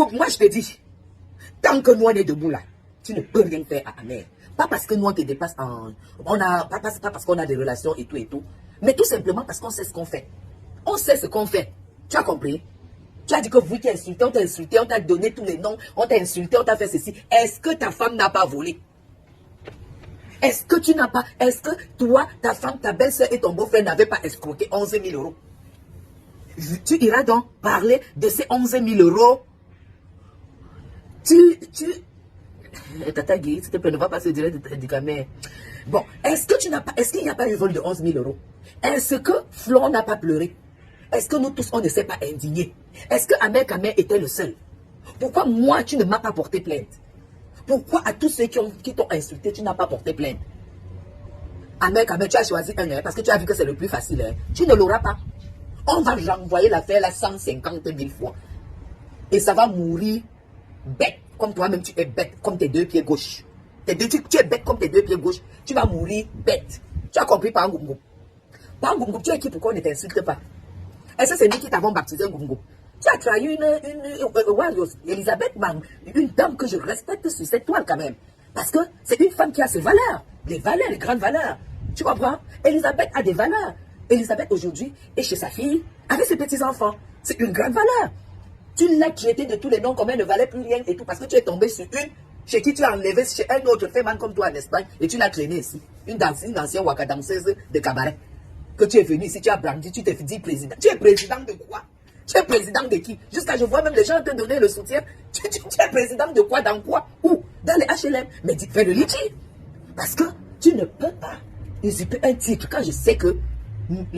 moi je te dis, tant que nous on est debout là, tu ne peux rien faire à Amère. Pas parce que nous on te dépasse en... pas parce qu'on a des relations et tout. Mais tout simplement parce qu'on sait ce qu'on fait. On sait ce qu'on fait. Tu as compris? Tu as dit que vous qui insulté, on t'a donné tous les noms, on t'a insulté, on t'a fait ceci. Est-ce que ta femme n'a pas volé? Est-ce que tu n'as pas... Est-ce que toi, ta femme, ta belle-sœur et ton beau-frère n'avaient pas escroqué 11 000 euros? Tu iras donc parler de ces 11 000 euros. Tata Guy, s'il te plaît, ne va pas se dire du caméra. Bon, est-ce qu'il n'y a pas eu vol de 11 000 euros? Est-ce que Florent n'a pas pleuré? Est-ce que nous tous, on ne s'est pas indignés? Est-ce que Amère Kamel était le seul? Pourquoi moi, tu ne m'as pas porté plainte? Pourquoi à tous ceux qui t'ont insulté, tu n'as pas porté plainte? Amère Kamel, tu as choisi un, parce que tu as vu que c'est le plus facile. Hein. Tu ne l'auras pas. On va renvoyer l'affaire là 150 000 fois. Et ça va mourir bête. Comme toi-même, tu es bête comme tes deux pieds gauches. Tu es bête comme tes deux pieds gauches. Tu vas mourir bête. Tu as compris par Ngoumgou? Par Ngoumgou, tu es qui? Pourquoi on ne t'insulte pas? Est-ce que c'est nous qui t'avons baptisé Ngoumgou? Tu as trahi Elisabeth Mang, une dame que je respecte sur cette toile quand même. Parce que c'est une femme qui a ses valeurs. Les valeurs, les grandes valeurs. Tu comprends? Elisabeth a des valeurs. Elisabeth aujourd'hui est chez sa fille avec ses petits-enfants. C'est une grande valeur. Tu l'as traité de tous les noms comme elle ne valait plus rien et tout parce que tu es tombé sur une chez qui tu as enlevé chez un autre féman comme toi en Espagne et tu l'as traîné ici. Une ancienne waka danseuse de cabaret. Que tu es venu ici, tu as brandi, tu t'es dit président. Tu es président de quoi? Tu es président de qui? Jusqu'à je vois même les gens te donner le soutien. Tu es président de quoi? Dans quoi? Où? Dans les HLM. Mais fais le litige. Parce que tu ne peux pas usurper un titre quand je sais que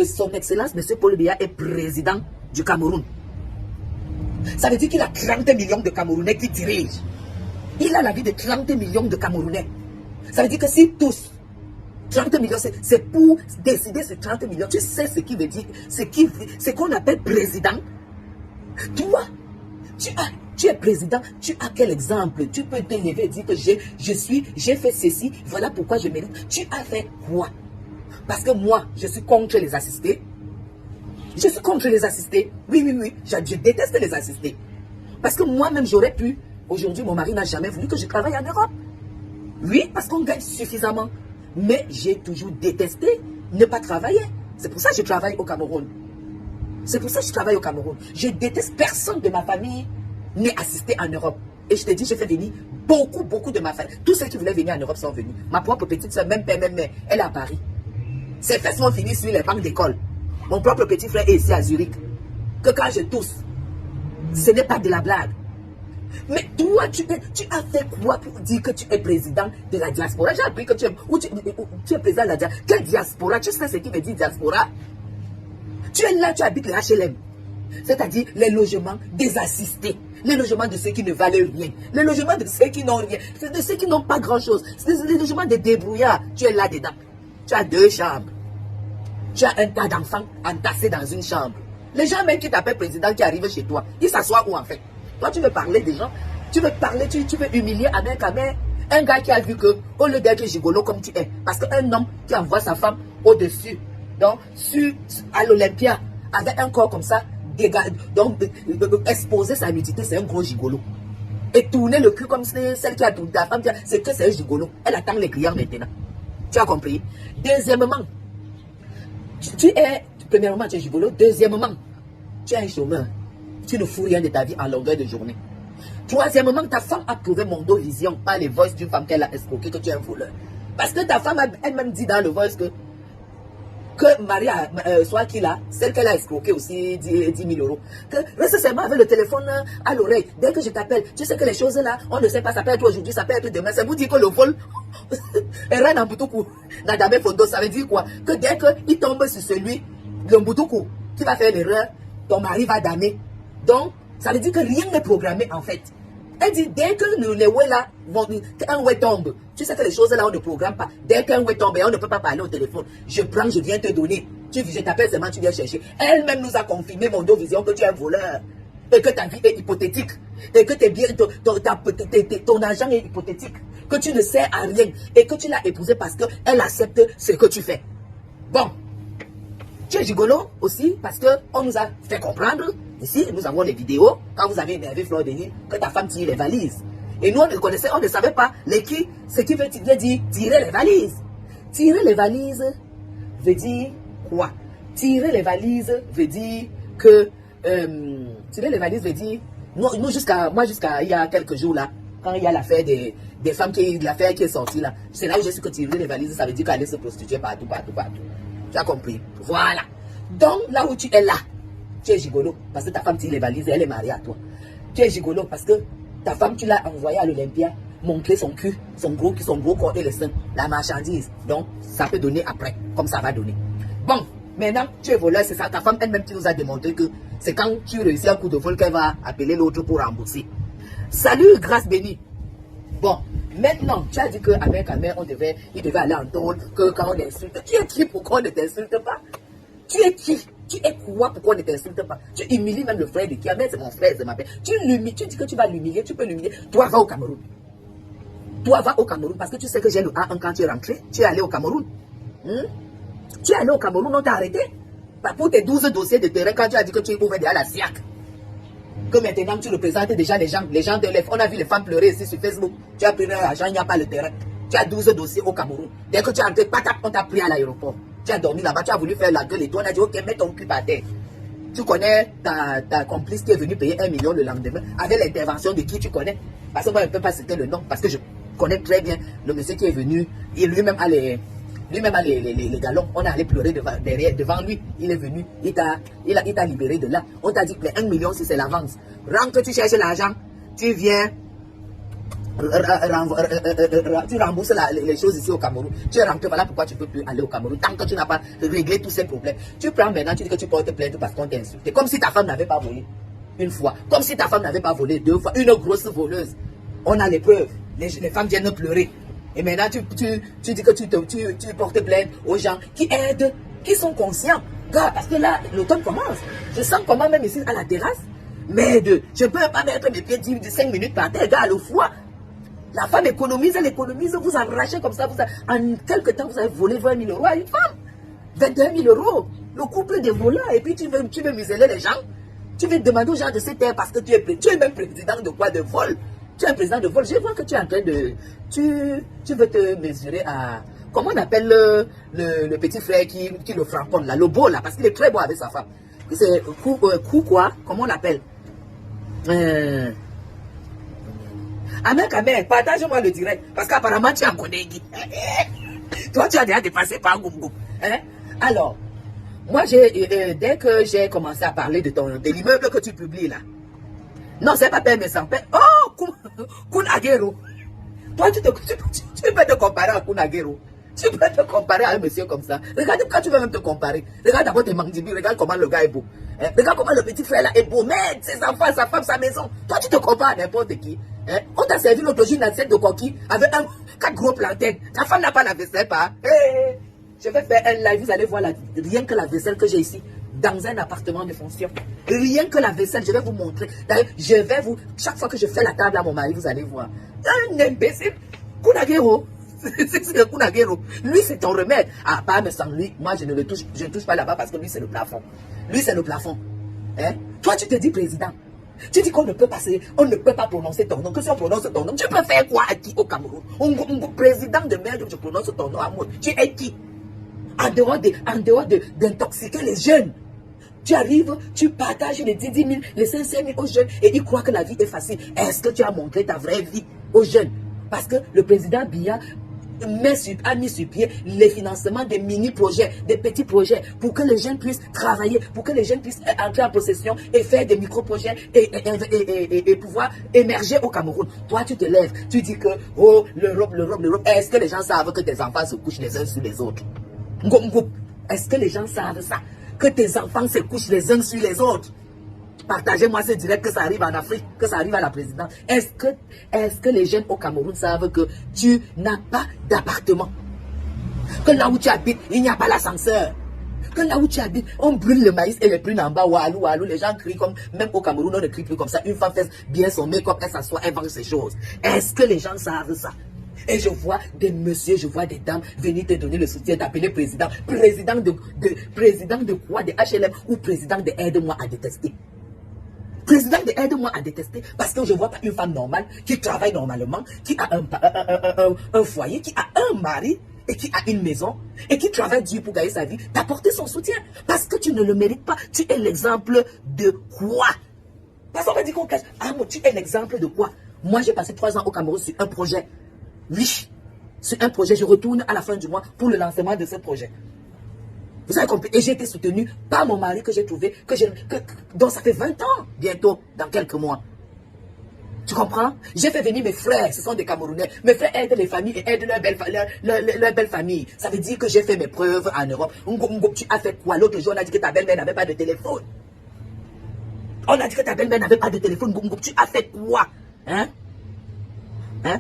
son excellence, M. Paul Biya, est président du Cameroun. Ça veut dire qu'il a 30 millions de Camerounais qui dirigent. Il a la vie de 30 millions de Camerounais. Ça veut dire que si tous, 30 millions, c'est pour décider ces 30 millions. Tu sais ce qui veut dire, ce qu'on appelle président. Toi, tu es président, tu as quel exemple? Tu peux te lever et dire que j'ai fait ceci, voilà pourquoi je mérite. Tu as fait quoi? Parce que moi, je suis contre les assistés. Je suis contre les assistés. Oui. Je déteste les assistés. Parce que moi-même, j'aurais pu. Aujourd'hui, mon mari n'a jamais voulu que je travaille en Europe. Oui, parce qu'on gagne suffisamment. Mais j'ai toujours détesté ne pas travailler. C'est pour ça que je travaille au Cameroun. Je déteste personne de ma famille n'est assisté en Europe. Et je te dis, j'ai fait venir beaucoup de ma famille. Tous ceux qui voulaient venir en Europe sont venus. Ma propre petite soeur, même père, même mère, elle est à Paris. Ses fesses sont finies sur les bancs d'école. Mon propre petit frère est ici à Zurich. Que quand je tousse, ce n'est pas de la blague. Mais toi, tu as fait quoi pour dire que tu es président de la diaspora? J'ai appris que tu es président de la diaspora. Quelle diaspora? Tu sais ce qui veut dire diaspora? Tu es là, tu habites les HLM. C'est-à-dire les logements des assistés. Les logements de ceux qui ne valent rien. Les logements de ceux qui n'ont rien. De ceux qui n'ont pas grand-chose. C'est les logements des débrouillards. Tu es là dedans. Tu as 2 chambres. Tu as un tas d'enfants entassés dans une chambre. Les gens même qui t'appellent président qui arrivent chez toi, ils s'assoient où en fait? Toi tu veux parler des gens, tu veux parler, tu veux humilier Amère Kamel, un gars qui a vu que, au lieu d'être gigolo comme tu es, parce qu'un homme qui envoie sa femme au-dessus, donc à l'Olympia, avec un corps comme ça, donc exposer sa nudité, c'est un gros gigolo. Et tourner le cul comme celle qui a tourné ta femme, c'est que c'est un gigolo. Elle attend les clients maintenant. Tu as compris? Deuxièmement, premièrement, tu es gigolo. Deuxièmement, tu es un chômeur. Tu ne fous rien de ta vie en longueur de journée. Troisièmement, ta femme a prouvé Mondovision par les voices d'une femme qu'elle a escroquée que tu es un voleur. Parce que ta femme a elle-même dit dans le voice que Maria, soit qui là, celle qu'elle a escroquée aussi 10 000 euros, que reste seulement avec le téléphone à l'oreille. Dès que je t'appelle, tu sais que les choses là, on ne sait pas, ça peut être aujourd'hui, ça peut être demain. Ça vous dit que le vol est rien en Boutoukou. Nadame Fondo, ça veut dire quoi? Que dès qu'il tombe sur celui, le Boutoukou, qui va faire l'erreur, ton mari va damer. Donc, ça veut dire que rien n'est programmé en fait. Elle dit, dès que les ouets là, un ouet tombe, tu sais que les choses là, on ne programme pas. Dès qu'un ouet tombe, on ne peut pas parler au téléphone. Je prends, je viens te donner. Je t'appelle seulement, tu viens chercher. Elle-même nous a confirmé, Mondovision, que tu es un voleur. Et que ta vie est hypothétique. Et que ton argent est hypothétique. Que tu ne sers à rien. Et que tu l'as épousé parce qu'elle accepte ce que tu fais. Bon. Tu es gigolo aussi parce qu'on nous a fait comprendre. Ici, nous avons les vidéos, quand vous avez énervé Fleur de Lys, que ta femme tire les valises. Et nous, on ne connaissait, on ne savait pas ce qui veut dire tirer les valises. Tirer les valises veut dire quoi? Tirer les valises veut dire que... tirer les valises veut dire... Moi, jusqu'à il y a quelques jours, là, quand il y a l'affaire des femmes, l'affaire qui est sortie, là, c'est là où j'ai su que tirer les valises, ça veut dire qu'aller se prostituer partout. Tu as compris? Voilà. Donc, là où tu es là, tu es gigolo, parce que ta femme tire les valises et elle est mariée à toi. Tu es gigolo parce que ta femme, tu l'as envoyée à l'Olympia, montrer son cul, son gros corps et les seins, la marchandise. Donc, ça peut donner après, comme ça va donner. Bon, maintenant, tu es voleur, c'est ça. Ta femme elle-même qui nous a démontré que c'est quand tu réussis un coup de vol qu'elle va appeler l'autre pour rembourser. Salut, grâce bénie. Bon, maintenant, tu as dit qu'avec ta mère, il devait aller en tôle, que quand on insulte. Tu es qui pour qu'on ne t'insulte pas? Tu es qui? Tu es quoi pour qu'on ne t'insulte pas? Tu humilies même le frère de qui? Mais c'est mon frère, c'est ma père. Tu l'humilies, tu dis que tu vas l'humilier, tu peux l'humilier. Toi, va au Cameroun. Toi, va au Cameroun parce que tu sais que j'ai le A1 quand tu es rentré. Tu es allé au Cameroun. Tu es allé au Cameroun, on t'a arrêté. Pour tes 12 dossiers de terrain, quand tu as dit que tu pouvais aller à la SIAC. Que maintenant tu représentes déjà les gens te lèvent. On a vu les femmes pleurer ici sur Facebook. Tu as pris leur argent, il n'y a pas le terrain. Tu as 12 dossiers au Cameroun. Dès que tu es entré, patap, on t'a pris à l'aéroport. Tu as dormi là-bas, tu as voulu faire la gueule et toi on a dit ok, mets ton cul par terre. Tu connais ta complice qui est venue payer 1 million le lendemain avec l'intervention de qui tu connais. Parce que moi je ne peux pas citer le nom parce que je connais très bien le monsieur qui est venu. Et lui-même a les galons. On est allé pleurer devant lui. Il est venu, il t'a libéré de là. On t'a dit que les 1 million si c'est l'avance. Rentre que tu cherches l'argent, tu viens. Tu rembourses les choses ici au Cameroun. Tu es rentré, voilà pourquoi tu ne peux plus aller au Cameroun. Tant que tu n'as pas réglé tous ces problèmes. Tu prends maintenant, tu dis que tu portes plainte parce qu'on t'a insulté. Comme si ta femme n'avait pas volé une fois. Comme si ta femme n'avait pas volé 2 fois. Une grosse voleuse. On a les preuves. Les femmes viennent pleurer. Et maintenant, tu dis que tu portes plainte aux gens qui aident, qui sont conscients. Gars, parce que là, l'automne commence. Je sens comment même ici à la terrasse. Merde, je ne peux pas mettre mes pieds 5 minutes par terre, gars, le foie. La femme économise, elle économise, vous arrachez comme ça, en quelque temps, vous avez volé 20 000 euros à une femme. 21 000 euros, le couple des voleurs, et puis tu veux museler les gens. Tu veux demander aux gens de se taire parce que tu es même président de quoi? De vol. Tu es un président de vol. Je vois que tu es en train de... Tu veux te mesurer à... Comment on appelle le petit frère qui le frapponne là, le beau là, parce qu'il est très beau avec sa femme. C'est quoi? Comment on l'appelle? Amen, partage-moi le direct. Parce qu'apparemment, tu en connais qui. Toi, tu as déjà dépassé par Goum. Hein? Alors, moi, dès que j'ai commencé à parler de l'immeuble que tu publies là. Non, c'est pas père, mais sans père. Oh, Kunagero. Toi, tu peux te comparer à Kunagero. Tu peux te comparer à un monsieur comme ça. Regarde, quand tu veux même te comparer. Regarde d'abord tes mandibules. Regarde comment le gars est beau. Hein? Regarde comment le petit frère là est beau. Merde, ses enfants, sa femme, sa maison. Toi, tu te compares à n'importe qui. Hein? On t'a servi l'autre jour une assiette de coquille avec 4 gros plantains. Ta femme n'a pas la vaisselle, pas. Hey, je vais faire un live. Vous allez voir rien que la vaisselle que j'ai ici. Dans un appartement de fonction. Rien que la vaisselle, je vais vous montrer. D'ailleurs, chaque fois que je fais la table à mon mari, vous allez voir. Un imbécile. Kunagero. C'est le Kunagero. Lui, c'est ton remède. Ah, pas, mais sans lui, moi, je ne touche pas là-bas parce que lui, c'est le plafond. Lui, c'est le plafond. Hein? Toi, tu te dis président. Tu dis qu'on ne peut pas prononcer ton nom. Que si on prononce ton nom, tu peux faire quoi à qui au Cameroun? Président de merde, je prononce ton nom à moi. Tu es qui? En dehors d'intoxiquer les jeunes. Tu arrives, tu partages les 10 000, les 500 000 aux jeunes et ils croient que la vie est facile. Est-ce que tu as montré ta vraie vie aux jeunes? Parce que le président Biya a mis sur pied les financements des mini-projets, des petits projets, pour que les jeunes puissent travailler, pour que les jeunes puissent entrer en possession et faire des micro-projets et pouvoir émerger au Cameroun. Toi, tu te lèves, tu dis que, oh, l'Europe. Est-ce que les gens savent que tes enfants se couchent les uns sur les autres? Est-ce que les gens savent ça? Que tes enfants se couchent les uns sur les autres? Partagez-moi ce direct, que ça arrive en Afrique, que ça arrive à la présidence. Est-ce que les jeunes au Cameroun savent que tu n'as pas d'appartement? Que là où tu habites, il n'y a pas l'ascenseur? Que là où tu habites, on brûle le maïs et les prunes en bas, walou, les gens crient comme, même au Cameroun, on ne crie plus comme ça. Une femme fait bien son make-up, elle s'assoit, elle vend ses choses. Est-ce que les gens savent ça? Et je vois des messieurs, je vois des dames venir te donner le soutien, t'appeler président. Président de quoi? De HLM ou président de Aide-moi à détester? Président, aide-moi à détester parce que je ne vois pas une femme normale qui travaille normalement, qui a un foyer, qui a un mari et qui a une maison et qui travaille dur pour gagner sa vie, t'apporter son soutien parce que tu ne le mérites pas. Tu es l'exemple de quoi? Parce qu'on m'a dit qu'on cache. Ah, mais tu es l'exemple de quoi? Moi, j'ai passé 3 ans au Cameroun sur un projet. Oui, sur un projet. Je retourne à la fin du mois pour le lancement de ce projet. Vous avez compris? Et j'ai été soutenu par mon mari que j'ai trouvé, dont ça fait 20 ans, bientôt, dans quelques mois. Tu comprends? J'ai fait venir mes frères, ce sont des Camerounais. Mes frères aident les familles et aident leur belle famille. Ça veut dire que j'ai fait mes preuves en Europe. Tu as fait quoi? L'autre jour, on a dit que ta belle-mère n'avait pas de téléphone. On a dit que ta belle-mère n'avait pas de téléphone. Tu as fait quoi? Hein? Hein?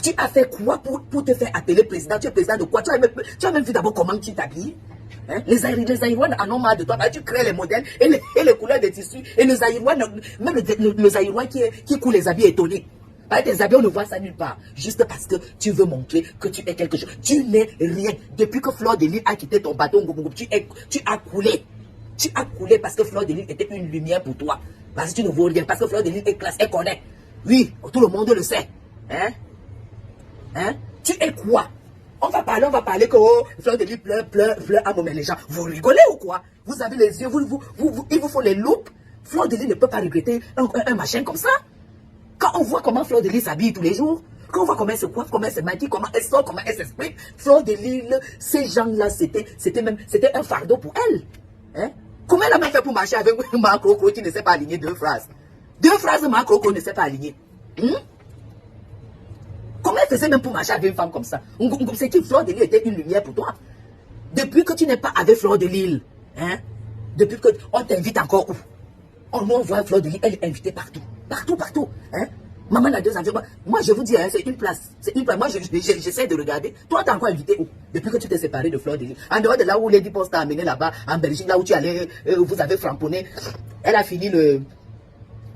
Tu as fait quoi pour te faire appeler président? Tu es président de quoi? Tu as même vu d'abord comment tu t'habilles? Hein? Les Zaïrois en ont marre de toi. Bah, tu crées les modèles et les couleurs des tissus. Et les Zaïrois, même le Zaïrois qui coule les habits étonnés. Bah, tes habits, on ne voit ça nulle part. Juste parce que tu veux montrer que tu es quelque chose. Tu n'es rien. Depuis que Fleur de Lys a quitté ton bateau, tu as coulé. Tu as coulé parce que Fleur de Lys était une lumière pour toi. Parce que tu ne vaux rien. Parce que Fleur de Lys est classe, elle connaît. Oui, tout le monde le sait. Hein? Hein? Tu es quoi? On va parler que oh, Fleur de Lys pleure à moment les gens. Vous rigolez ou quoi? Vous avez les yeux, il vous faut les loupes. Fleur de Lys ne peut pas regretter un machin comme ça. Quand on voit comment Fleur de Lys s'habille tous les jours, quand on voit comment elle se coiffe, comment elle se maquille, comment elle sort, comment elle s'exprime, Fleur de Lys, ces gens-là, c'était un fardeau pour elle. Hein? Comment elle a même fait pour marcher avec Marc Croco qui ne sait pas aligner 2 phrases? 2 phrases, Marc Croco ne sait pas aligner. Comment elle faisait même pour marcher avec une femme comme ça? C'est qui Fleur de Lys était une lumière pour toi? Depuis que tu n'es pas avec Fleur de Lys, hein? Depuis que on t'invite encore où? On voit Fleur de Lys, elle est invitée partout. Partout. Hein? Maman a 2 avions. Moi, je vous dis, hein, c'est une place. C'est une place. Moi, j'essaie de regarder. Toi, t'es encore invité où? Depuis que tu t'es séparé de Fleur de Lys. En dehors de là où Lady Post t'a amené là-bas, en Belgique, là où tu allais, vous avez framponné. Elle a fini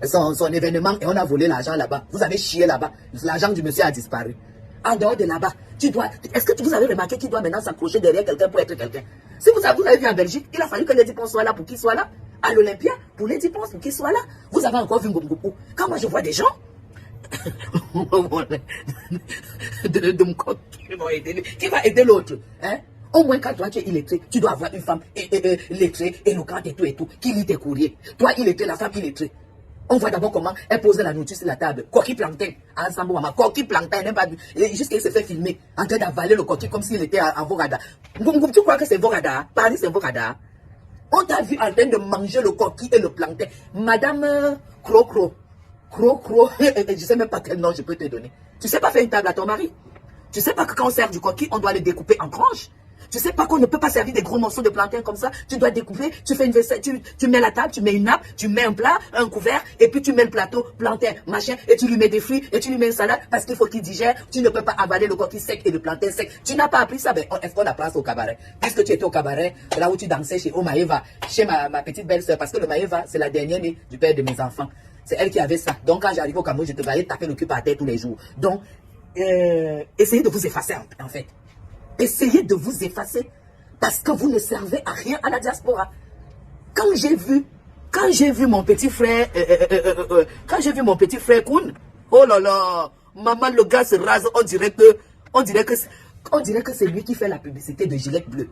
son événement et on a volé l'argent là-bas. Vous avez chié là-bas. L'argent du monsieur a disparu. En dehors de là-bas, est-ce que vous avez remarqué qu'il doit maintenant s'accrocher derrière quelqu'un pour être quelqu'un? Si vous avez vu en Belgique, il a fallu que Lady Post soit là pour qu'il soit là. À l'Olympia, pour Lady Post, pour qu'il soit là. Vous avez encore vu Ngomgoko. Quand moi je vois des gens de mon corps qui va aider l'autre. Hein? Au moins quand toi tu es illettré, tu dois avoir une femme lettrée, éloquente et tout, qui lit tes courriers. Toi illettré, la femme illettrée. On voit d'abord comment elle pose la nourriture sur la table. Coquille plantain, ensemble, maman. Coquille plantain, elle n'aime pas. Jusqu'à se fait filmer, en train d'avaler le coquille comme s'il était en Vorada. Tu crois que c'est Vorada? Paris, c'est Vorada. On t'a vu en train de manger le coquille et le plantain. Madame Crocro, je ne sais même pas quel nom je peux te donner. Tu ne sais pas faire une table à ton mari? Tu ne sais pas que quand on sert du coquille, on doit le découper en tranches? Tu ne sais pas qu'on ne peut pas servir des gros morceaux de plantain comme ça? Tu dois découper, tu fais une vaisselle, tu mets la table, tu mets une nappe, tu mets un plat, un couvert, et puis tu mets le plateau, plantain, machin, et tu lui mets des fruits, et tu lui mets une salade, parce qu'il faut qu'il digère. Tu ne peux pas avaler le coquille sec et le plantain sec. Tu n'as pas appris ça? Ben, est-ce qu'on a place au cabaret? Parce que tu étais au cabaret, là où tu dansais chez Omaeva, chez ma petite belle-sœur, parce que le Maeva, c'est la dernière née du père de mes enfants. C'est elle qui avait ça. Donc, quand j'arrive au Cameroun, je te voyais taper le cul par terre tous les jours. Donc, essayez de vous effacer, en fait. Essayez de vous effacer. Parce que vous ne servez à rien à la diaspora. Quand j'ai vu mon petit frère, Koun, oh là là, maman, le gars se rase, on dirait que c'est lui qui fait la publicité de Gillette Bleue.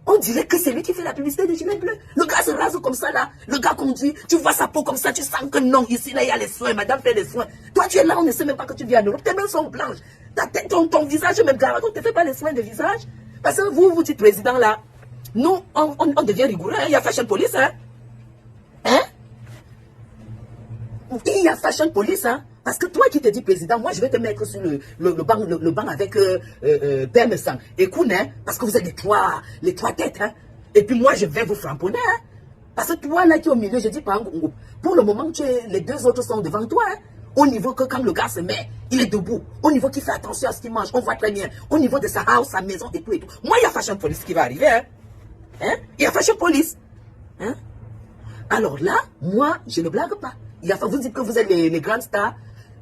On dirait que c'est lui qui fait la publicité de Gillette Bleue. Le gars se rase comme ça là. Le gars conduit, tu vois sa peau comme ça, tu sens que non, ici là il y a les soins, madame fait les soins. Toi tu es là, on ne sait même pas que tu viens en Europe, tes mains sont blanches. Ta tête, ton visage est même garde, on ne te fait pas les soins de visage. Parce que vous dites président là, nous on devient rigoureux, hein? Il y a fashion police, hein? Hein? Il y a fashion police, hein? Parce que toi qui te dis président, moi je vais te mettre sur le banc avec Permesan et Koun, hein? Parce que vous êtes les trois têtes, hein? Et puis moi je vais vous framponner, hein? Parce que toi là qui es au milieu, je dis pas pour le moment les 2 autres sont devant toi, hein? Au niveau que quand le gars se met, il est debout. Au niveau qu'il fait attention à ce qu'il mange, on voit très bien. Au niveau de sa house, sa maison et tout. Moi, il y a fashion police qui va arriver, hein? Hein? Il y a fashion police. Hein? Alors là, moi, je ne blague pas. Vous dites que vous êtes les grandes stars.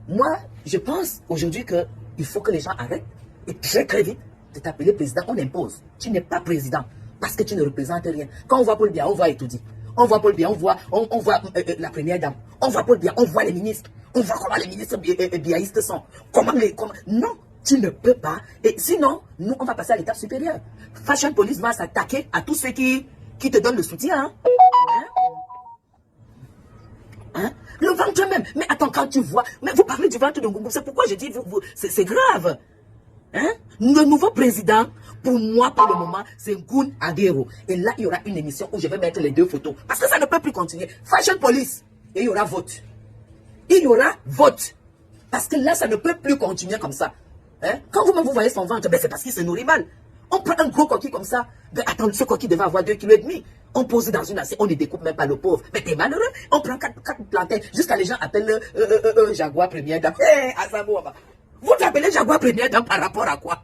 Moi, je pense aujourd'hui qu'il faut que les gens arrêtent. Et très très vite, de t'appeler président, on impose. Tu n'es pas président. Parce que tu ne représentes rien. Quand on voit Paul Biya, on voit Etoudi. On voit Paul Biya, on voit la première dame. On voit Paul Biya, on voit les ministres. On voit comment les ministres biaïstes sont. Non, tu ne peux pas. Et sinon, nous, on va passer à l'étape supérieure. Fashion Police va s'attaquer à tous ceux qui te donnent le soutien. Hein? Le ventre même. Mais attends, quand tu vois... Mais vous parlez du ventre de Ngungu. C'est pourquoi je dis, c'est grave. Hein? Le nouveau président, pour moi, pour le moment, c'est Ngoun Aguero. Et là, il y aura une émission où je vais mettre les deux photos. Parce que ça ne peut plus continuer. Fashion Police. Et il y aura vote. Il y aura vote. Parce que là, ça ne peut plus continuer comme ça. Hein? Quand vous voyez son ventre, ben c'est parce qu'il se nourrit mal. On prend un gros coquille comme ça. Ben attends, ce coquille devait avoir 2,5 kg. On pose dans une assiette, on ne découpe même pas le pauvre. Mais t'es malheureux. On prend 4 plantains. Jusqu'à les gens appellent Jaguar première dame. Hé, Asamoah. Vous appelez Jaguar première dame par rapport à quoi?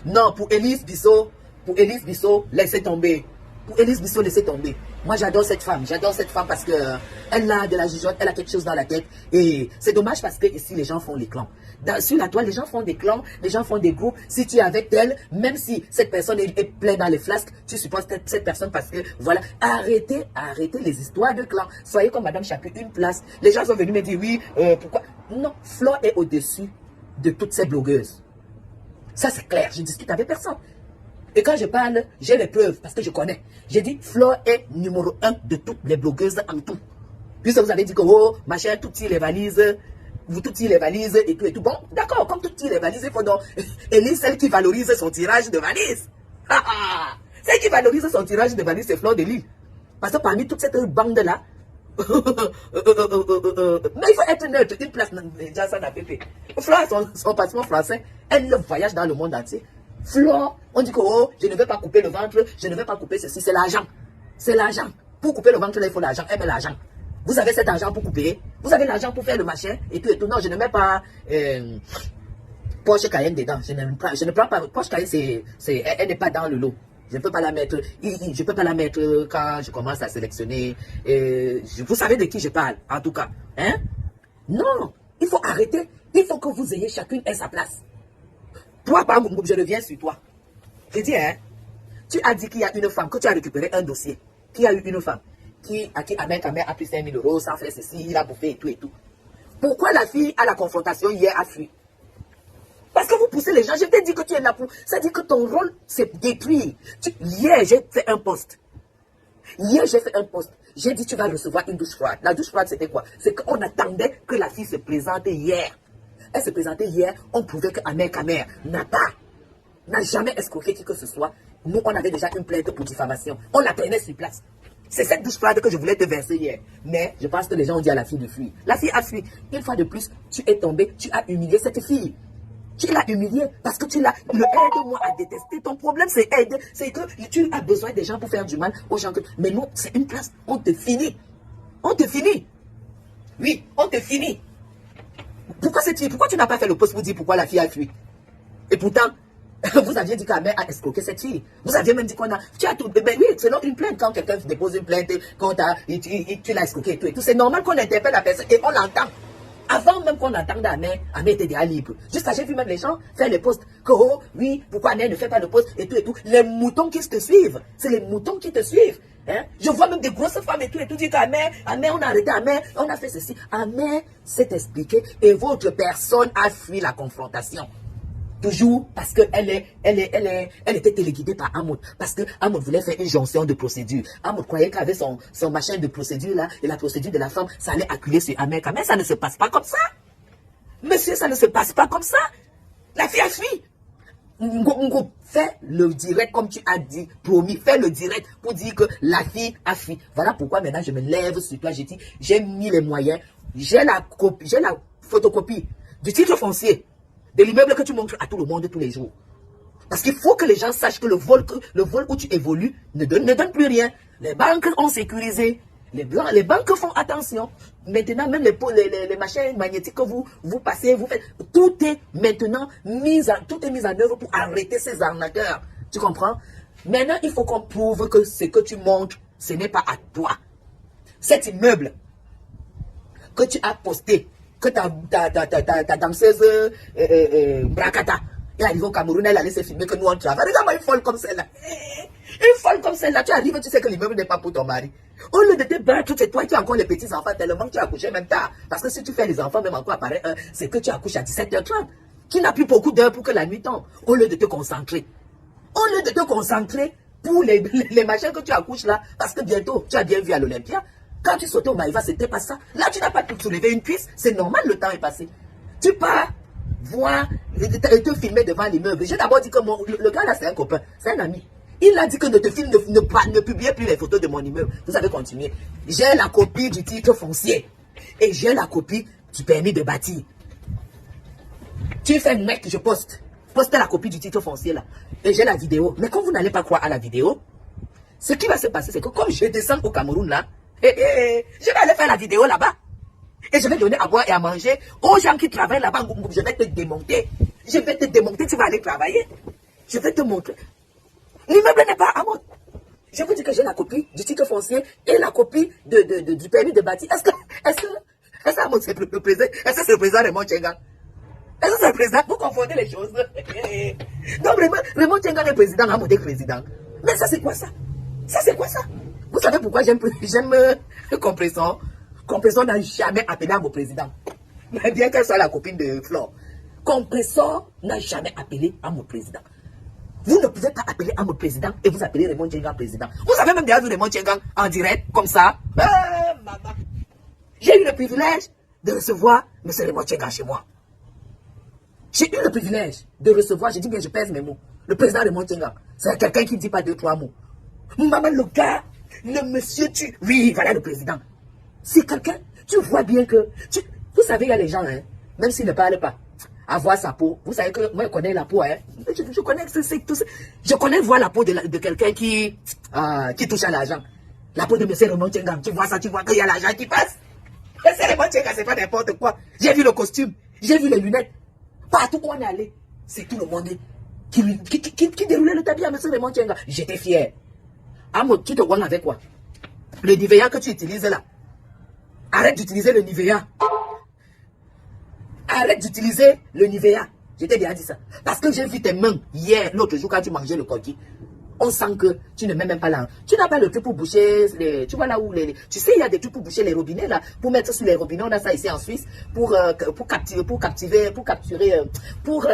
Non, pour Élise Bissot, laissez tomber. Pour Élise Bissot, laissez tomber. Moi, j'adore cette femme parce que elle a de la jugeote, elle a quelque chose dans la tête. Et c'est dommage parce que ici, les gens font les clans. Sur la toile, les gens font des clans, les gens font des groupes. Si tu es avec elle, même si cette personne est pleine dans les flasques, tu supportes cette personne parce que, voilà, arrêtez les histoires de clans. Soyez comme Madame Chapu, une place. Les gens sont venus me dire, oui, pourquoi? Non, Flo est au-dessus de toutes ces blogueuses. Ça, c'est clair, je discute avec personne. Et quand je parle, j'ai les preuves parce que je connais. J'ai dit, Flo est numéro 1 de toutes les blogueuses en tout. Puisque vous avez dit que, oh, ma chère, tout tire les valises, vous tout tire les valises et tout et tout. Bon, d'accord, comme tout tire les valises, il faut donc élire celle qui valorise son tirage de valises. Celle qui valorise son tirage de valises, c'est Flo de Lille. Parce que parmi toute cette bande-là, mais il faut être neutre, une place, déjà ça n'a pas fait. Flo a son passeport français, elle voyage dans le monde entier. Flo, on dit que oh, je ne vais pas couper le ventre, je ne vais pas couper ceci, c'est l'argent. C'est l'argent. Pour couper le ventre, là, il faut l'argent. Elle met l'argent. Vous avez cet argent pour couper, vous avez l'argent pour faire le machin, et tout et tout. Non, je ne mets pas Porsche Cayenne dedans. Je ne prends pas. Porsche Cayenne, elle n'est pas dans le lot. Je ne peux pas la mettre. Je peux pas la mettre quand je commence à sélectionner. Vous savez de qui je parle, en tout cas. Hein? Non, il faut arrêter. Il faut que vous ayez chacune à sa place. Toi, par exemple, je reviens sur toi. Je dis, hein, tu as dit qu'il y a une femme, que tu as récupéré un dossier, qu'il y a eu une femme à qui Ahmed Kamer a pris 5 000 € sans faire ceci, il a bouffé et tout et tout. Pourquoi la fille à la confrontation hier a fui? Parce que vous poussez les gens. Je t'ai dit que tu es là pour... Ça dit que ton rôle, c'est détruire. Hier, j'ai fait un post. J'ai dit, tu vas recevoir une douche froide. La douche froide, c'était quoi? C'est qu'on attendait que la fille se présente hier. Elle se présentait hier, on prouvait que Ahmed Kamer n'a jamais escroqué qui que ce soit. Nous, on avait déjà une plainte pour diffamation. On la prenait sur place. C'est cette douche froide que je voulais te verser hier. Mais je pense que les gens ont dit à la fille de fuir. La fille a fui. Une fois de plus, tu es tombé, tu as humilié cette fille. Tu l'as humiliée parce que tu l'as... Aide-moi à détester. Ton problème, c'est aider. C'est que tu as besoin des gens pour faire du mal aux gens. Mais nous, c'est une place. On te finit. On te finit. Oui, on te finit. Pourquoi cette fille? Pourquoi tu n'as pas fait le post pour dire pourquoi la fille a fui? Et pourtant, vous aviez dit qu'Ahmed a escroqué cette fille. Vous aviez même dit qu'on a... Tu as tout... Ben oui, c'est une plainte. Quand quelqu'un dépose une plainte, quand tu l'as escroqué et tout. C'est normal qu'on interpelle la personne et on l'entend. Avant même qu'on entende Ahmed était déjà libre. Jusqu'à j'ai vu même les gens faire les posts. Que oh, oui, pourquoi Ahmed ne fait pas le post et tout et tout. Les moutons qui te suivent. C'est les moutons qui te suivent. Hein? Je vois même des grosses femmes et tout dire qu'Ahmed, on a arrêté Ahmed, on a fait ceci. Ahmed s'est expliqué et votre personne a fui la confrontation. Toujours parce qu'elle était téléguidée par Ahmed. Parce que Ahmed voulait faire une jonction de procédure. Ahmed croyait qu'avec son machin de procédure là, et la procédure de la femme, ça allait acculer sur Ahmed. Mais ça ne se passe pas comme ça. Monsieur, ça ne se passe pas comme ça. La fille a fui. Ngo, fais le direct comme tu as dit, promis, fais le direct pour dire que la fille a fui. Voilà pourquoi maintenant je me lève sur toi, j'ai dit, j'ai mis les moyens, j'ai la photocopie du titre foncier de l'immeuble que tu montres à tout le monde tous les jours. Parce qu'il faut que les gens sachent que le vol où tu évolues ne donne plus rien. Les banques ont sécurisé. Les banques font attention. Maintenant, même les machins magnétiques que vous passez, vous faites, tout est maintenant mis en œuvre pour arrêter ces arnaqueurs. Tu comprends? Maintenant, il faut qu'on prouve que ce que tu montres, ce n'est pas à toi. Cet immeuble que tu as posté, que ta danseuse Brakata est arrivée au Cameroun, elle allait se filmer que nous on travaille. Regarde-moi une folle comme celle-là. Une folle comme celle-là, tu arrives, tu sais que l'immeuble n'est pas pour ton mari. Au lieu de te battre, c'est toi qui as encore les petits-enfants, tellement que tu as accouché même tard. Parce que si tu fais les enfants, même encore apparaît c'est que tu accouches à 17h30. Tu n'as plus beaucoup d'heures pour que la nuit tombe. Au lieu de te concentrer. Au lieu de te concentrer pour les machins que tu accouches là, parce que bientôt, tu as bien vu à l'Olympia, quand tu sautais au Maïva, c'était pas ça. Là, tu n'as pas pu soulever une cuisse, c'est normal, le temps est passé. Tu pars voir et te filmer devant l'immeuble. J'ai d'abord dit que le gars là, c'est un copain, c'est un ami. Il a dit que ne te filme, ne publiez plus les photos de mon immeuble. Vous avez continué. J'ai la copie du titre foncier et j'ai la copie du permis de bâtir. Tu fais un mec, je poste. Postez la copie du titre foncier là. Et j'ai la vidéo. Mais quand vous n'allez pas croire à la vidéo, ce qui va se passer, c'est que comme je descends au Cameroun là, je vais aller faire la vidéo là-bas. Et je vais donner à boire et à manger aux gens qui travaillent là-bas. Je vais te démonter. Je vais te démonter, tu vas aller travailler. Je vais te montrer. L'immeuble n'est pas à moi. Je vous dis que j'ai la copie du titre foncier et la copie du permis de bâtir. Est-ce que c'est le président? Est-ce que c'est le président Raymond Tchenga? Est-ce que c'est le président? Vous confondez les choses. Donc Raymond Tchenga est président, Amoud est président. Mais ça c'est quoi ça? Ça c'est quoi ça? Vous savez pourquoi j'aime Compressor? Compressor n'a jamais appelé à mon président. Mais bien qu'elle soit la copine de Flore. Compressor n'a jamais appelé à mon président. Vous ne pouvez pas appeler à mon président et vous appelez Raymond Tchenga président. Vous avez même déjà vu Raymond Tchenga en direct, comme ça. Maman. J'ai eu le privilège de recevoir M. Raymond Tchenga chez moi. J'ai eu le privilège de recevoir, je dis bien, je pèse mes mots, le président Raymond Tchenga. C'est quelqu'un qui ne dit pas 2-3 mots. Maman, le gars, le monsieur, oui, voilà le président. C'est quelqu'un, tu vois bien que... Vous savez, il y a les gens, hein, même s'ils ne parlent pas, avoir sa peau. Vous savez que moi, je connais la peau, hein. Je connais tout ça. Je connais voir la peau de quelqu'un qui touche à l'argent. La peau de M. Raymond Tchenga. Tu vois ça, tu vois qu'il y a l'argent qui passe. M. Raymond Tchenga, c'est pas n'importe quoi. J'ai vu le costume, j'ai vu les lunettes. Partout où on est allé, c'est tout le monde qui déroulait le tapis à M. Raymond Tchenga. J'étais fier. Amo, tu te vois avec quoi? Le Nivea que tu utilises là. Arrête d'utiliser le Nivea. Arrête d'utiliser le Nivea. Je t'ai déjà dit ça. Parce que j'ai vu tes mains hier, l'autre jour, quand tu mangeais le coquille. On sent que tu ne mets même pas là. Tu n'as pas le truc pour boucher les... Tu vois là où les... Tu sais, il y a des trucs pour boucher les robinets là. Pour mettre sur les robinets, on a ça ici en Suisse. Pour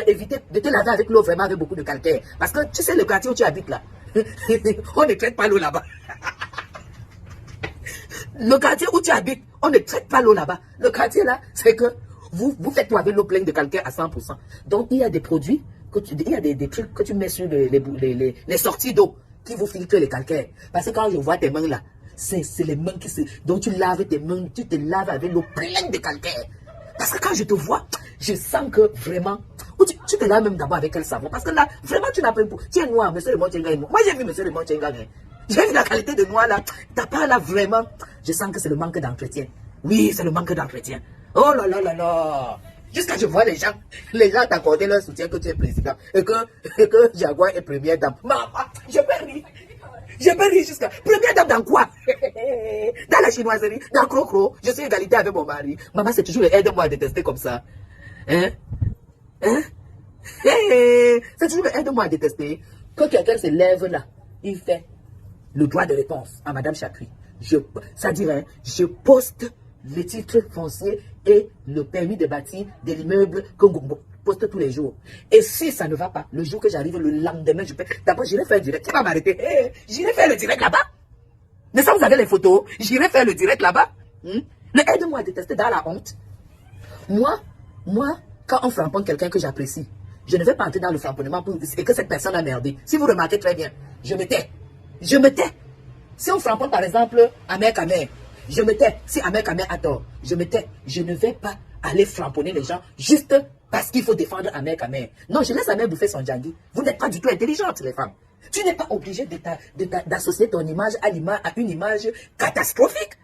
éviter de te laver avec l'eau vraiment avec beaucoup de calcaire. Parce que tu sais, le quartier où tu habites là, on ne traite pas l'eau là-bas. Le quartier où tu habites, on ne traite pas l'eau là-bas. Le quartier là, c'est que vous faites avec l'eau pleine de calcaire à 100%. Donc il y a des produits, il y a des trucs que tu mets sur les sorties d'eau qui vous filtrent les calcaires. Parce que quand je vois tes mains là, c'est les mains dont tu laves tes mains, tu te laves avec l'eau pleine de calcaire. Parce que quand je te vois, je sens que vraiment, tu te laves même d'abord avec quel savon. Parce que là, vraiment tu n'as pas... Tu es noir, M. Raymond Tchenga est noir. Moi j'ai vu M. Raymond Tchenga. J'ai vu la qualité de noir là. T'as pas là vraiment. Je sens que c'est le manque d'entretien. Oui, c'est le manque d'entretien. Oh là là là là. Jusqu'à je vois les gens t'accorder leur soutien que tu es président. Et que Jaguar est première dame. Maman, je peux rire. Je peux rire jusqu'à... Première dame dans quoi? Dans la chinoiserie, dans Crocro. Je suis égalité avec mon mari. Maman, c'est toujours aide-moi à détester comme ça. Hein? Hein? C'est toujours aide-moi à détester. Quand quelqu'un se lève là, il fait le droit de réponse à Madame Chakri. Ça dirait, je poste le titre foncier et le permis de bâtir de l'immeuble Congo. Poste tous les jours. Et si ça ne va pas, le jour que j'arrive, le lendemain, d'abord, j'irai faire le direct. Tu vas m'arrêter. J'irai faire le direct là-bas. Mais ça, vous avez les photos. J'irai faire le direct là-bas. Mais aide-moi à détester dans la honte. Moi, quand on framponne quelqu'un que j'apprécie, je ne vais pas entrer dans le framponnement et que cette personne a merdé. Si vous remarquez très bien, je me tais. Je me tais. Si on framponne par exemple Ahmed Kamer, je me tais. Si Ahmed Kamer a tort, je me tais. Je ne vais pas aller framponner les gens juste parce qu'il faut défendre Ahmed Kamer. Non, je laisse Ahmed bouffer son djangui. Vous n'êtes pas du tout intelligentes, les femmes. Tu n'es pas obligé d'associer ton image à une image catastrophique.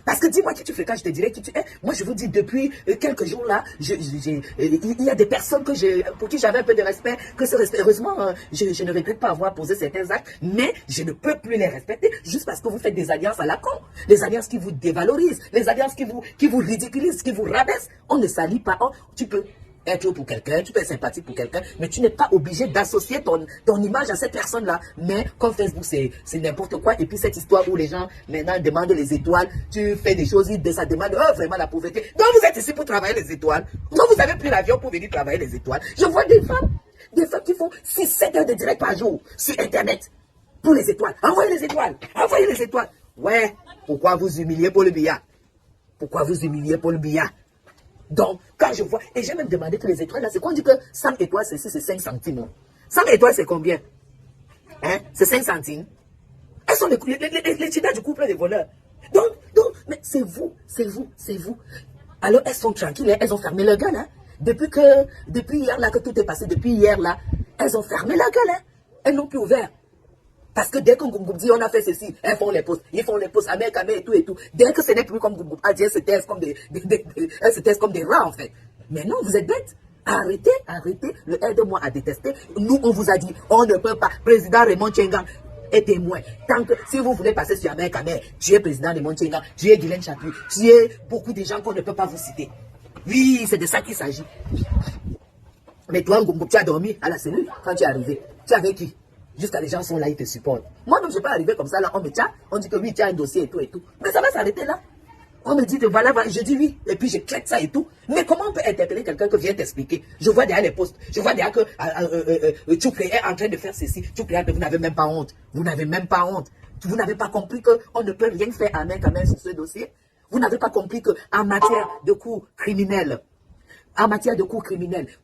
Parce que dis-moi qui tu fréquentes, je te dirai qui tu es. Moi, je vous dis, depuis quelques jours là, il y a des personnes pour qui j'avais un peu de respect, que ce respect, heureusement, je ne regrette pas avoir posé certains actes, mais je ne peux plus les respecter juste parce que vous faites des alliances à la con, les alliances qui vous dévalorisent, les alliances qui vous ridiculisent, qui vous rabaissent. On ne s'allie pas. Tu peux être pour quelqu'un, tu peux être sympathique pour quelqu'un, mais tu n'es pas obligé d'associer ton image à cette personne-là. Mais comme Facebook, c'est n'importe quoi. Et puis cette histoire où les gens maintenant demandent les étoiles, tu fais des choses, ça demande vraiment la pauvreté. Donc vous êtes ici pour travailler les étoiles. Donc vous avez pris l'avion pour venir travailler les étoiles. Je vois des femmes qui font 6-7 heures de direct par jour sur Internet pour les étoiles. Envoyez les étoiles. Envoyez les étoiles. Ouais, pourquoi vous humiliez Paul Biya? Pourquoi vous humiliez Paul Biya? Donc, quand je vois, et j'ai même demandé que les étoiles, là, c'est quoi? On dit que 100 étoiles, c'est 5 centimes. 100 étoiles, c'est combien? Hein? C'est 5 centimes. Elles sont les cheetahs du couple des voleurs. Donc, mais c'est vous. Alors, elles sont tranquilles, hein? Elles ont fermé leur gueule, hein? Depuis hier, là, que tout est passé, depuis hier, là, elles ont fermé leur gueule, hein? Elles n'ont plus ouvert. Parce que dès qu'on dit on a fait ceci, elles font les posts, ils font les posts, Amé et tout. Dès que ce n'est plus comme elles se taisent comme des rats en fait. Mais non, vous êtes bêtes. Arrêtez, le aide-moi à détester. Nous, on vous a dit, on ne peut pas. Président Raymond Tchenga est témoin. Tant que, si vous voulez passer sur Amé Kamé, tu es président Raymond Tchenga, tu es Guylaine Chapuis, tu es beaucoup de gens qu'on ne peut pas vous citer. Oui, c'est de ça qu'il s'agit. Mais toi, tu as dormi à la cellule quand tu es arrivé. Tu es avec qui? Jusqu'à les gens sont là, ils te supportent. Moi, même, je ne vais pas arriver comme ça, là, on dit que oui, tu as un dossier et tout. Mais ça va s'arrêter là. On me dit, voilà, je dis oui, et puis je traite ça et tout. Mais comment on peut interpeller quelqu'un qui vient t'expliquer? Je vois derrière les posts, je vois derrière que Tchoukri est en train de faire ceci. Tchoukri, vous n'avez même pas honte. Vous n'avez même pas honte. Vous n'avez pas compris qu'on ne peut rien faire à main quand même sur ce dossier. Vous n'avez pas compris qu'en matière de cours criminels,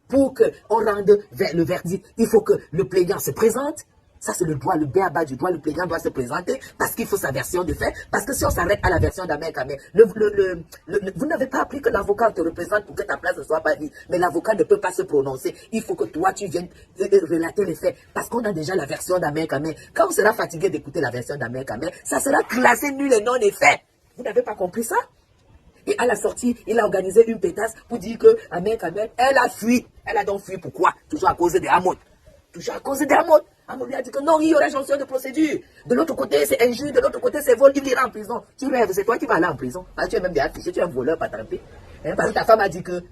pour qu'on rende le verdict, il faut que le plaignant se présente. Ça, c'est le droit, le béaba du droit. Le plaignant doit se présenter parce qu'il faut sa version de fait. Parce que si on s'arrête à la version d'Amé Kamé, vous n'avez pas appris que l'avocat te représente pour que ta place ne soit pas vide. Mais l'avocat ne peut pas se prononcer. Il faut que toi, tu viennes relater les faits. Parce qu'on a déjà la version d'Amé Kamé. Quand on sera fatigué d'écouter la version d'Amé Kamé, ça sera classé nul et non effet. Vous n'avez pas compris ça? Et à la sortie, il a organisé une pétasse pour dire que Amé Kamé, elle a fui. Elle a donc fui. Pourquoi? Toujours à cause des Hamoud. Amoud lui a dit que non, il y aura jonction de procédure. De l'autre côté, c'est injure, de l'autre côté, c'est vol, il ira en prison. Tu rêves, c'est toi qui vas aller en prison. Parce que tu es même déjà affiché, tu es un voleur, pas trempé. Hein, parce que ta femme a dit que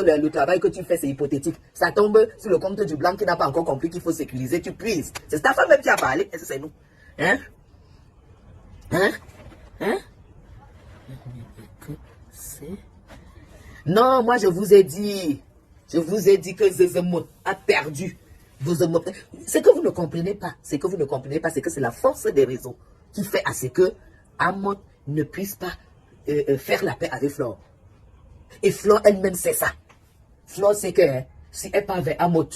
le travail que tu fais, c'est hypothétique. Ça tombe sur le compte du blanc qui n'a pas encore compris qu'il faut sécuriser, tu puises. C'est ta femme même qui a parlé, est-ce que c'est nous? Hein? Non, moi je vous ai dit que Zezemot a perdu. Ce que vous ne comprenez pas, c'est que c'est la force des réseaux qui fait à ce que Amot ne puisse pas faire la paix avec Flore. Et Flore elle-même sait ça. Flore sait que si elle part vers Amot,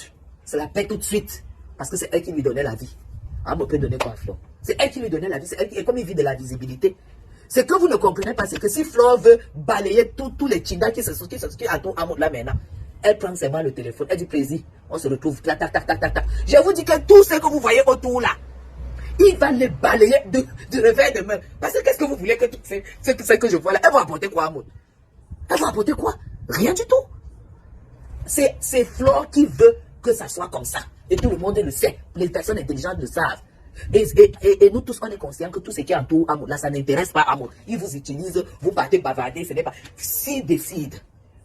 c'est la paix tout de suite. Parce que c'est elle qui lui donnait la vie. Amot peut donner quoi à Flore? C'est elle qui lui donnait la vie. C'est elle qui, et comme il vit de la visibilité. Ce que vous ne comprenez pas, c'est que si Flore veut balayer tous les chindas qui se soutient à tout Amot là maintenant, elle prend seulement le téléphone, elle dit plaisir, on se retrouve, tac. Je vous dis que tout ce que vous voyez autour là, il va les balayer du revers de main. Parce que qu'est-ce que vous voulez que tout ce que je vois là, elles vont apporter quoi à moi? Elles vont apporter quoi? Rien du tout. C'est Flore qui veut que ça soit comme ça. Et tout le monde le sait. Les personnes intelligentes le savent. Et nous tous, on est conscients que tout ce qui entoure Amoud là, ça n'intéresse pas Amoud. Ils vous utilisent, vous partez bavarder, ce n'est pas. S'il décide,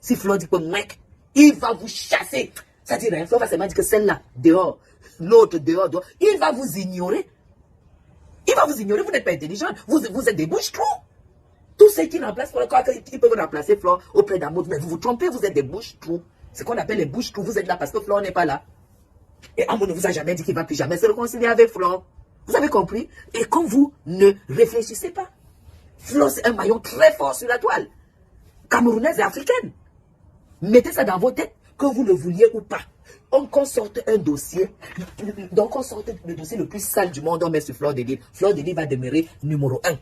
si Flore dit que mec, il va vous chasser. C'est-à-dire, Flore va seulement dire que celle-là, dehors, l'autre dehors. Il va vous ignorer. Vous n'êtes pas intelligent. Vous êtes des bouches-trous. Tous ceux qui remplacent Flore, ils peuvent remplacer Flore auprès d'Amoud. Mais vous vous trompez, vous êtes des bouches-trous. Ce qu'on appelle les bouches-trous. Vous êtes là parce que Flore n'est pas là. Et Amoud ne vous a jamais dit qu'il ne va plus jamais se réconcilier avec Flore. Vous avez compris? Et quand vous ne réfléchissez pas, Flore, c'est un maillon très fort sur la toile. Camerounaise et africaine. Mettez ça dans vos têtes, que vous le vouliez ou pas. Qu'on sorte un dossier, donc on sorte le dossier le plus sale du monde, on met sur Flore de Lys. Flore de Lys va demeurer numéro 1.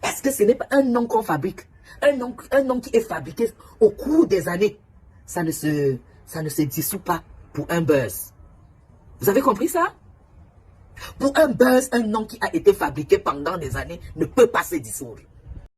Parce que ce n'est pas un nom qu'on fabrique. Un nom qui est fabriqué au cours des années. Ça ne se dissout pas pour un buzz. Vous avez compris ça? Pour un buzz, un nom qui a été fabriqué pendant des années ne peut pas se dissoudre.